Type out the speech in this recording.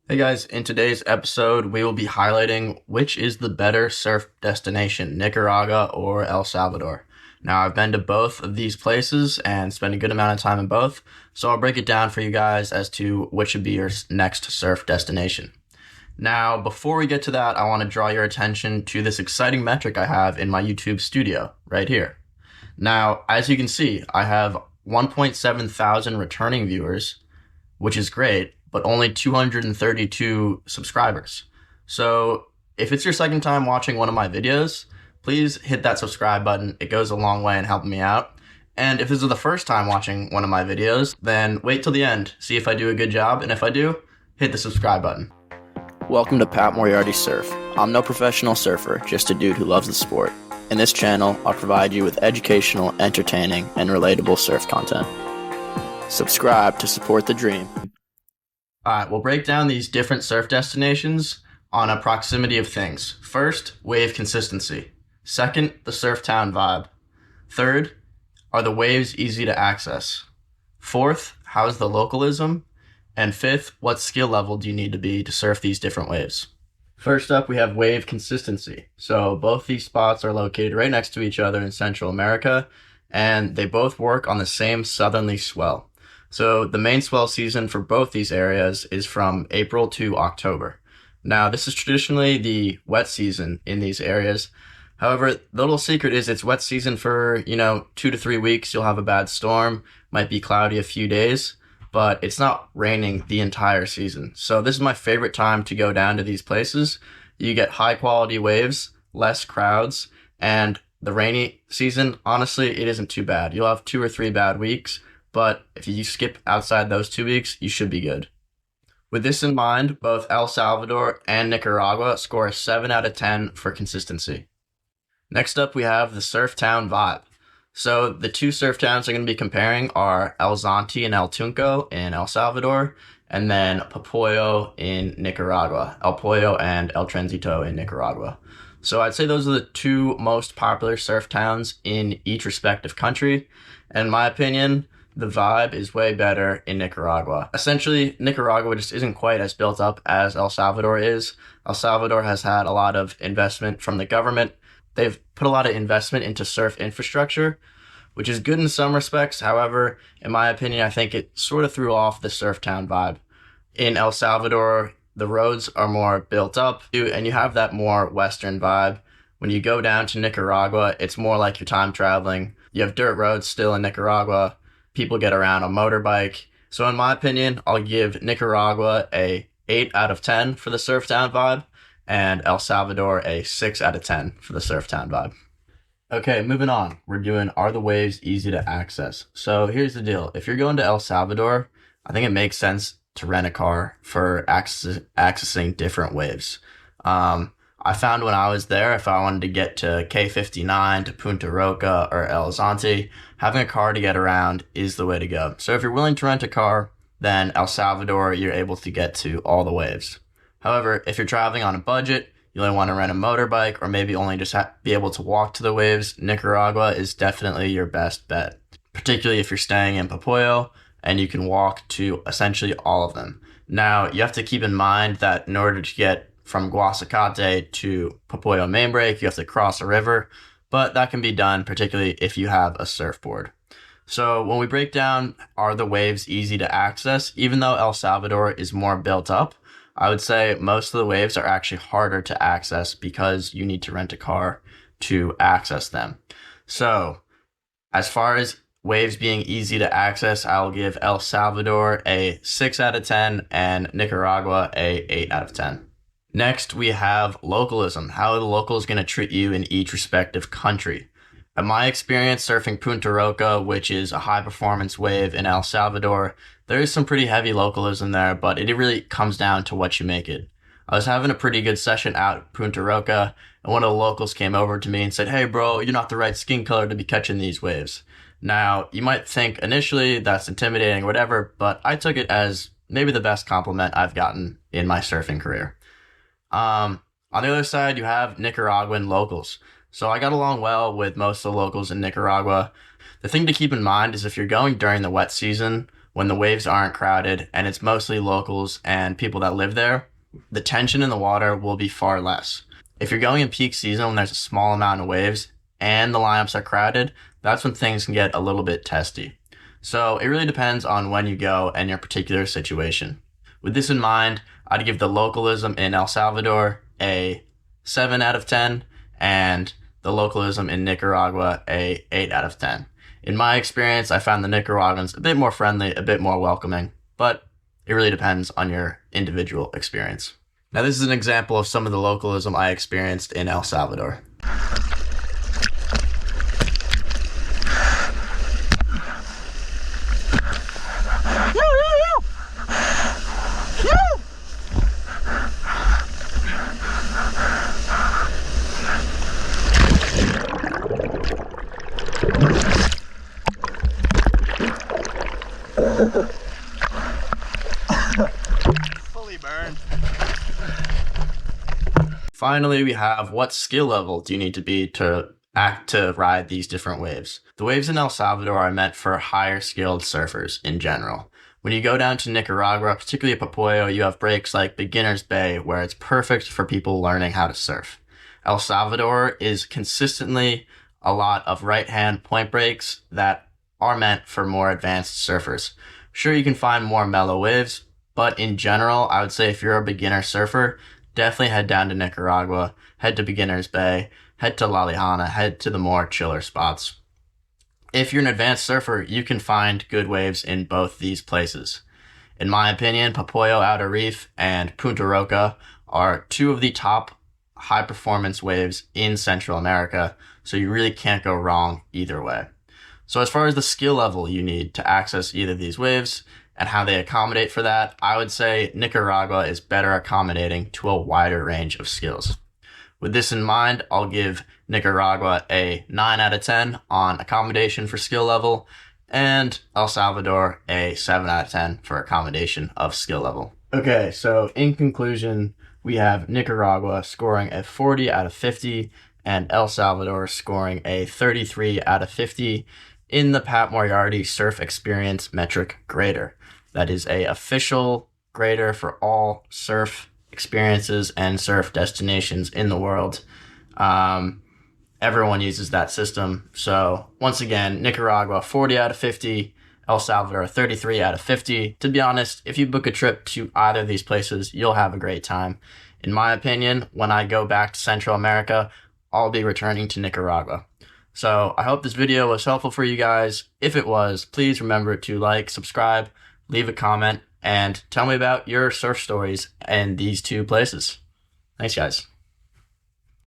Hey guys, in today's episode, we will be highlighting which is the better surf destination, Nicaragua or El Salvador. Now, I've been to both of these places and spent a good amount of time in both, so I'll break it down for you guys as to which should be your next surf destination. Now, before we get to that, I want to draw your attention to this exciting metric I have in my YouTube studio right here. Now, as you can see, I have 1.7 thousand returning viewers, which is great, but only 232 subscribers. So if it's your second time watching one of my videos, please hit that subscribe button. It goes a long way in helping me out. And if this is the first time watching one of my videos, then wait till the end, see if I do a good job, and if I do, hit the subscribe button. Welcome to Pat Moriarty Surf. I'm no professional surfer, just a dude who loves the sport. In this channel, I'll provide you with educational, entertaining, and relatable surf content. Subscribe to support the dream. Alright, we'll break down these different surf destinations on a proximity of things. First, wave consistency. Second, the surf town vibe. Third, are the waves easy to access? Fourth, how's the localism? And fifth, what skill level do you need to be to surf these different waves? First up, we have wave consistency. So both these spots are located right next to each other in Central America, and they both work on the same southerly swell. So the main swell season for both these areas is from April to October. Now, this is traditionally the wet season in these areas. However, the little secret is it's wet season for, 2 to 3 weeks. You'll have a bad storm, might be cloudy a few days, but it's not raining the entire season. So this is my favorite time to go down to these places. You get high quality waves, less crowds, and the rainy season, honestly, it isn't too bad. You'll have 2 or 3 bad weeks, but if you skip outside those 2 weeks, you should be good. With this in mind, both El Salvador and Nicaragua score a 7 out of 10 for consistency. Next up, we have the surf town vibe. So the two surf towns I'm going to be comparing are El Zonte and El Tunco in El Salvador, and then Popoyo in Nicaragua, El Pollo and El Trencito in Nicaragua. So I'd say those are the two most popular surf towns in each respective country. And in my opinion, the vibe is way better in Nicaragua. Essentially, Nicaragua just isn't quite as built up as El Salvador is. El Salvador has had a lot of investment from the government. They've put a lot of investment into surf infrastructure, which is good in some respects. However, in my opinion, I think it sort of threw off the surf town vibe. In El Salvador, the roads are more built up, and you have that more Western vibe. When you go down to Nicaragua, it's more like you're time traveling. You have dirt roads still in Nicaragua. People get around on motorbike. So in my opinion, I'll give Nicaragua a 8 out of 10 for the surf town vibe, and El Salvador a 6 out of 10 for the surf town vibe. Okay, moving on. We're doing, are the waves easy to access? So here's the deal. If you're going to El Salvador, I think it makes sense to rent a car for accessing different waves. I found when I was there, if I wanted to get to K59, to Punta Roca, or El Zonte, having a car to get around is the way to go. So if you're willing to rent a car, then El Salvador, you're able to get to all the waves. However, if you're traveling on a budget, you only want to rent a motorbike, or maybe only just be able to walk to the waves, Nicaragua is definitely your best bet, particularly if you're staying in Popoyo, and you can walk to essentially all of them. Now, you have to keep in mind that in order to get from Guasacate to Popoyo Main Break, you have to cross a river, but that can be done, particularly if you have a surfboard. So when we break down, are the waves easy to access? Even though El Salvador is more built up, I would say most of the waves are actually harder to access because you need to rent a car to access them. So as far as waves being easy to access, I'll give El Salvador a 6 out of 10 and Nicaragua a 8 out of 10. Next, we have localism. How are the locals going to treat you in each respective country? In my experience surfing Punta Roca, which is a high performance wave in El Salvador, there is some pretty heavy localism there, but it really comes down to what you make it. I was having a pretty good session out at Punta Roca, and one of the locals came over to me and said, "Hey bro, you're not the right skin color to be catching these waves." Now, you might think initially that's intimidating or whatever, but I took it as maybe the best compliment I've gotten in my surfing career. On the other side, you have Nicaraguan locals. So I got along well with most of the locals in Nicaragua. The thing to keep in mind is if you're going during the wet season, when the waves aren't crowded and it's mostly locals and people that live there, the tension in the water will be far less. If you're going in peak season when there's a small amount of waves and the lineups are crowded, that's when things can get a little bit testy. So it really depends on when you go and your particular situation. With this in mind, I'd give the localism in El Salvador a 7 out of 10 and the localism in Nicaragua a 8 out of 10. In my experience, I found the Nicaraguans a bit more friendly, a bit more welcoming, but it really depends on your individual experience. Now, this is an example of some of the localism I experienced in El Salvador. Fully burned. Finally, we have what skill level do you need to be to ride these different waves. The waves in El Salvador are meant for higher skilled surfers in general. When you go down to Nicaragua, particularly at Popoyo, you have breaks like Beginner's Bay where it's perfect for people learning how to surf. El Salvador is consistently a lot of right-hand point breaks that are meant for more advanced surfers. Sure, you can find more mellow waves, but in general, I would say if you're a beginner surfer, definitely head down to Nicaragua, head to Beginner's Bay, head to La Lijana, head to the more chiller spots. If you're an advanced surfer, you can find good waves in both these places. In my opinion, Popoyo Outer Reef and Punta Roca are two of the top high-performance waves in Central America, so you really can't go wrong either way. So as far as the skill level you need to access either of these waves and how they accommodate for that, I would say Nicaragua is better accommodating to a wider range of skills. With this in mind, I'll give Nicaragua a 9 out of 10 on accommodation for skill level, and El Salvador a 7 out of 10 for accommodation of skill level. Okay, so in conclusion, we have Nicaragua scoring a 40 out of 50 and El Salvador scoring a 33 out of 50 in the Pat Moriarty Surf Experience Metric Grader. That is a official grader for all surf experiences and surf destinations in the world. Everyone uses that system. So once again, Nicaragua 40 out of 50, El Salvador 33 out of 50. To be honest, if you book a trip to either of these places, you'll have a great time. In my opinion, when I go back to Central America, I'll be returning to Nicaragua. So I hope this video was helpful for you guys. If it was, please remember to like, subscribe, leave a comment, and tell me about your surf stories in these two places. Thanks, guys.